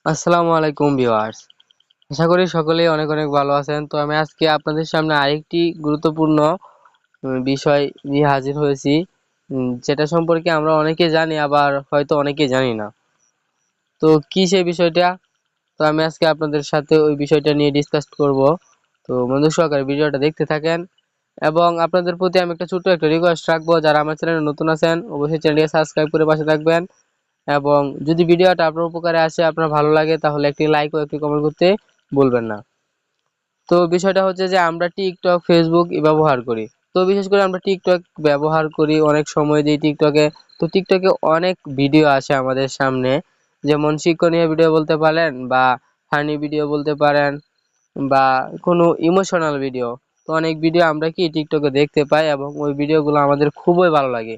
আসসালামু আলাইকুম ভিউয়ার্স। আশা করি সকলেই অনেক অনেক ভালো আছেন। তো আমি আজকে আপনাদের সামনে আরেকটি গুরুত্বপূর্ণ বিষয় নিয়ে হাজির হয়েছি, যেটা সম্পর্কে আমরা অনেকে জানি আবার হয়তো অনেকে জানি না। তো কি সেই বিষয়টা? তো আমি আজকে আপনাদের সাথে ওই বিষয়টা নিয়ে ডিসকাস করব। তো বন্ধু সহকারে ভিডিওটা দেখতে থাকেন এবং আপনাদের প্রতি আমি ছোট্ট একটা রিকোয়েস্ট রাখবো, যারা আমার চ্যানেলে নতুন আছেন অবশ্যই চ্যানেলটি সাবস্ক্রাইব করে পাশে থাকবেন এবং যদি ভিডিওটা আপনার উপকারে আসে, আপনার ভালো লাগে, তাহলে একটি লাইক ও একটি কমেন্ট করতে বলবেন না। তো বিষয়টা হচ্ছে যে আমরা টিকটক, ফেসবুক ব্যবহার করি। তো বিশেষ করে আমরা টিকটক ব্যবহার করি, অনেক সময় দিই টিকটকে। তো টিকটকে অনেক ভিডিও আসে আমাদের সামনে, যেমন শিক্ষণীয় ভিডিও বলতে পারেন বা ফানি ভিডিও বলতে পারেন বা কোনো ইমোশনাল ভিডিও। তো অনেক ভিডিও আমরা কি টিকটকে দেখতে পাই এবং ওই ভিডিওগুলো আমাদের খুবই ভালো লাগে।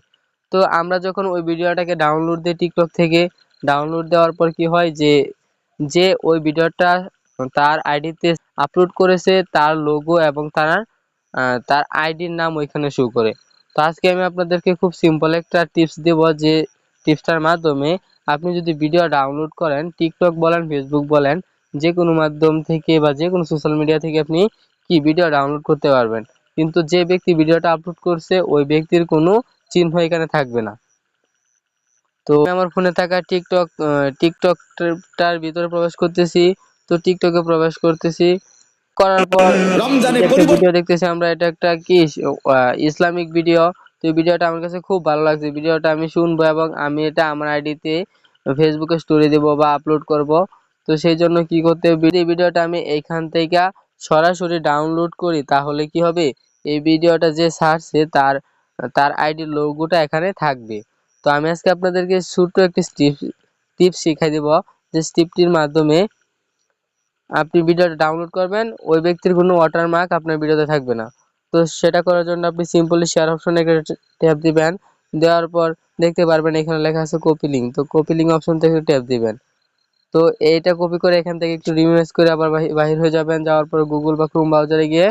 তো আমরা যখন ওই ভিডিওটাকে ডাউনলোড দিই টিকটক থেকে, ডাউনলোড দেওয়ার পর কি হয় যে যে ওই ভিডিওটা তার আইডিতে আপলোড করেছে, তার লোগো এবং তার আইডির নাম ওইখানে শো করে। তো আজকে আমি আপনাদেরকে খুব সিম্পল একটা টিপস দেব, যে টিপসটার মাধ্যমে আপনি যদি ভিডিও ডাউনলোড করেন, টিকটক বলেন, ফেসবুক বলেন, যে কোনো মাধ্যম থেকে বা যে কোনো সোশ্যাল মিডিয়া থেকে আপনি কি ভিডিও ডাউনলোড করতে পারবেন, কিন্তু যে ব্যক্তি ভিডিওটা আপলোড করছে ওই ব্যক্তির কোনো চিহ্ন এখানে থাকবে না। তো আমি আমার ফোনে থাকা টিকটকটার ভিতরে প্রবেশ করতেছি। তো টিকটকে প্রবেশ করতেছি, করার পর এই রমজানে যে একটা পরিবর্তন ভিডিও দেখতেছি আমরা, এটা একটা কি ইসলামিক ভিডিও। তো এই ভিডিওটা আমার কাছে খুব ভালো লাগছে, ভিডিওটা আমি শুনবো এবং আমি এটা আমার আইডিতে ফেসবুকে স্টোরি দেব বা আপলোড করব। তো সেই জন্য কি করতে হবে, এই ভিডিওটা আমি এইখান থেকে সরাসরি ডাউনলোড করি, তাহলে কি হবে, এই ভিডিওটা যে ছাড়ছে তার তার আইডির লোগোটা এখানে থাকবে। তো আমি আজকে আপনাদেরকে ছোট্ট একটি টিপস শিখাই দেব, যে টিপটির মাধ্যমে আপনি ভিডিওটা ডাউনলোড করবেন, ওই ব্যক্তির কোনো ওয়াটারমার্ক আপনার ভিডিওতে থাকবে না। তো সেটা করার জন্য আপনি সিম্পলি শেয়ার অপশনে একটা ট্যাপ দিবেন। দেওয়ার পর দেখতে পারবেন এখানে লেখা আছে কপি লিঙ্ক। তো কপি লিঙ্ক অপশন থেকে ট্যাপ দিবেন। তো এইটা কপি করে এখান থেকে একটু রিমুভ করে আবার বাহির হয়ে যাবেন। যাওয়ার পর গুগল বা ক্রোম ব্রাউজারে গিয়ে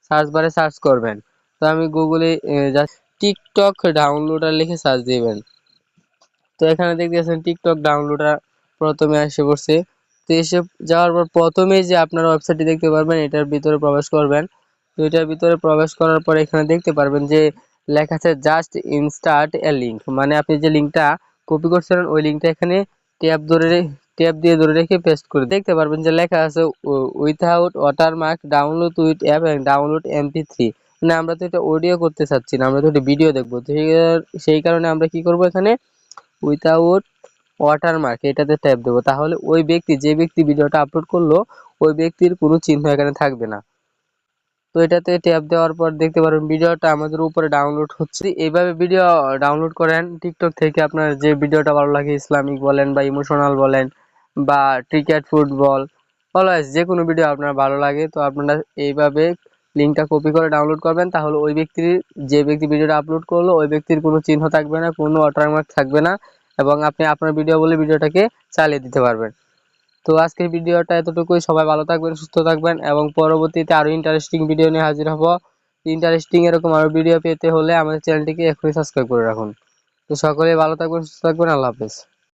সার্চ বারে সার্চ করবেন। তো আমি গুগলে জাস্ট টিকটক ডাউনলোডার লিখে সার্চ দিবেন। তো এখানে দেখতেছেন টিকটক ডাউনলোডার প্রথমে এসে পড়ছে। তো এসে যাওয়ার পর প্রথমেই যে আপনার ওয়েবসাইটটি দেখতে পারবেন, এটার ভিতরে প্রবেশ করবেন। তো এটার ভিতরে প্রবেশ করার পর এখানে দেখতে পারবেন যে লেখা আছে জাস্ট ইনস্টার্ট এ লিঙ্ক, মানে আপনি যে লিঙ্কটা কপি করছিলেন ওই লিঙ্কটা এখানে ট্যাব দিয়ে ধরে রেখে পেস্ট করে দেখতে পারবেন যে লেখা আছে without watermark download with app and download MP3। মানে আমরা তো এটা অডিও করতে চাচ্ছি না, আমরা তো এটা ভিডিও দেখবো। তো সেই কারণে আমরা কি করব, এখানে উইথাউট ওয়াটারমার্ক এটাতে ট্যাপ দেবো, তাহলে ওই ব্যক্তি যে ব্যক্তি ভিডিওটা আপলোড করলো ওই ব্যক্তির কোনো চিহ্ন এখানে থাকবে না। তো এটাতে ট্যাপ দেওয়ার পর দেখতে পারবেন ভিডিওটা আমাদের উপরে ডাউনলোড হচ্ছে। এইভাবে ভিডিও ডাউনলোড করেন টিকটক থেকে, আপনার যে ভিডিওটা ভালো লাগে, ইসলামিক বলেন বা ইমোশনাল বলেন বা ক্রিকেট, ফুটবল, অলওয়েজ যে কোনো ভিডিও আপনার ভালো লাগে, তো আপনারা এইভাবে লিঙ্কটা কপি করে ডাউনলোড করবেন, তাহলে ওই ব্যক্তির যে ব্যক্তি ভিডিওটা আপলোড করলো ওই ব্যক্তির কোনো চিহ্ন থাকবে না, কোনো ওয়াটারমার্ক থাকবে না এবং আপনি আপনার ভিডিও বলে ভিডিওটাকে চালিয়ে দিতে পারবেন। তো আজকের ভিডিওটা এতটুকুই। সবাই ভালো থাকবেন, সুস্থ থাকবেন এবং পরবর্তীতে আরো ইন্টারেস্টিং ভিডিও নিয়ে হাজির হব। ইন্টারেস্টিং এরকম আরো ভিডিও পেতে হলে আমাদের চ্যানেলটিকে এখনই সাবস্ক্রাইব করে রাখুন। তো সকলেই ভালো থাকবেন, সুস্থ থাকবেন। আল্লাহ হাফেজ।